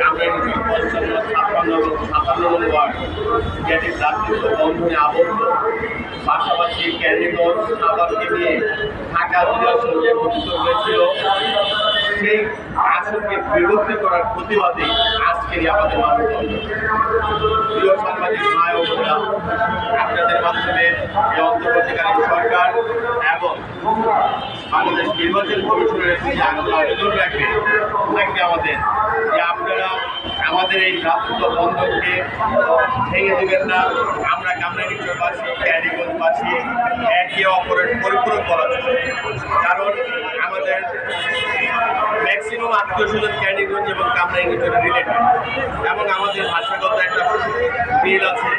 কামরাঙ্গীরচর 55, 56 এবং 57 নম্বর ওয়ার্ড যেটি ভ্রাতৃত্ব বন্ধনে আবদ্ধ, পাশাপাশি ক্যান্ডিগঞ্জ সাভারকে নিয়ে ঢাকা জেলা সঙ্গে গঠিত হয়েছিল, সেই আসনকে বিলুপ্তি করার প্রতিবাদে আজকেরই আমাদের মানববন্ধন। প্রিয় সাংবাদিক ভাই ও বোনেরা, আপনাদের মাধ্যমে এই অন্তর্বর্তীকালীন সরকার এবং বাংলাদেশ নির্বাচন কমিশনের কাছে আবেদন রাখবে আমাদের যে আপনারা আমাদের এই ভ্রাতৃত্ব বন্ধনকে ভেঙে দেবেন না। আমরা কামরাঙ্গীরচরবাসী, ক্যান্ডিগঞ্জবাসী একে অপরের পরিপূরক করার জন্য, কারণ আমাদের ম্যাক্সিমাম আত্মীয় স্বজন ক্যান্ডিগঞ্জ এবং কামরাঙ্গীরচরে রিলেটেড, এবং আমাদের ভাষাগত একটা মিল আছে,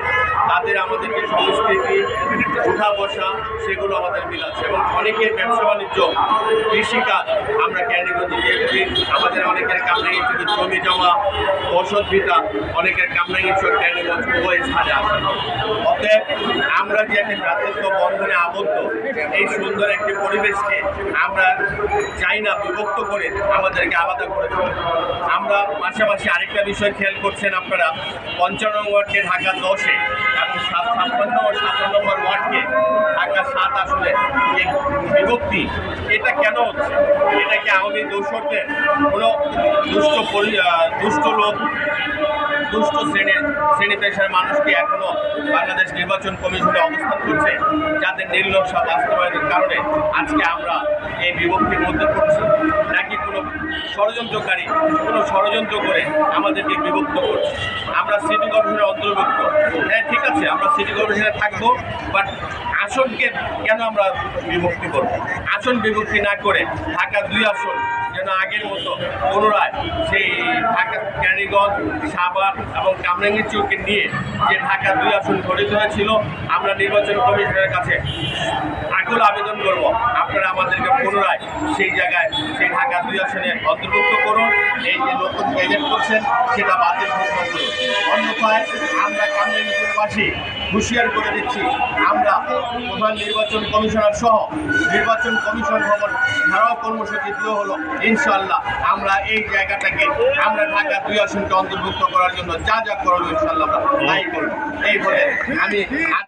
তাদের আমাদের যে সংস্কৃতি, উঠা বসা, সেগুলো আমাদের মিল আছে, এবং অনেকের ব্যবসা বাণিজ্য, কৃষিকাজ আমরা ক্যান্ডিগঞ্জে গিয়ে করি। আমাদের অনেকের কামরাঙ্গীরচরে জমি জমা, বসত ভিটা, অনেকের কামরাঙ্গীরচর, ক্যান্ডিগঞ্জ উভয় স্থানে আছে। অতএব আমরা যে একটা ভ্রাতৃত্ব বন্ধনে আবদ্ধ, এই সুন্দর একটি পরিবেশকে আমরা চাই না বিভক্ত করে আমাদেরকে আলাদা করে তোলে। আমরা পাশাপাশি আরেকটা বিষয় খেয়াল করছেন আপনারা, 55 নম্বর ওয়ার্ডকে ঢাকা 10-এ এবং 56 ও 57 নম্বর ওয়ার্ডকে ঢাকা 7 আসনে যে বিভক্তি, এটা কেন হচ্ছে? এটা কি আওয়ামী দোসরদের কোনো দুষ্ট লোক, দুষ্ট শ্রেণী পেশার মানুষকে এখনও বাংলাদেশ নির্বাচন কমিশনে অবস্থান করছে, যাদের নির্লজ্জা বাস্তবায়নের কারণে আজকে আমরা এই বিভক্তির মধ্যে পড়ছি? নাকি কোনো ষড়যন্ত্রকারী কোনো ষড়যন্ত্র করে আমাদেরকে বিভক্ত করছে? আমরা সিটি কর্পোরেশনের অন্তর্ভুক্ত, হ্যাঁ ঠিক আছে, আমরা সিটি কর্পোরেশনে থাকবো, বাট আসনকে কেন আমরা বিভক্তি করব? আসন বিভক্তি না করে ঢাকা 2 আসন যেন আগের মতো পুনরায় সেই ঢাকা, ক্যানিগঞ্জ, সাভার এবং কামরাঙ্গীরচরকে নিয়ে যে ঢাকা 2 আসন গঠিত হয়েছিল, আমরা নির্বাচন কমিশনের কাছে আকুল আবেদন করব, আপনারা আমাদেরকে পুনরায় সেই জায়গায় সেই ঢাকা 2 আসনে অন্তর্ভুক্ত করুন। এই যে নতুন গেজেট করছেন সেটা বাতিল ঘোষণা করুন, অন্যথায় আমরা কামরাঙ্গীরচরবাসী হুঁশিয়ার করে দিচ্ছি, আমরা প্রধান নির্বাচন কমিশনার সহ নির্বাচন কমিশন ভবন ধারাও কর্মসূচি দেওয়া হলো। ইনশাল্লাহ আমরা এই জায়গাটাকে আমরা ঢাকা 2 আসনকে অন্তর্ভুক্ত করার জন্য যা যা করবো ইনশাল্লাহ তাই করবো। এই বলে আমি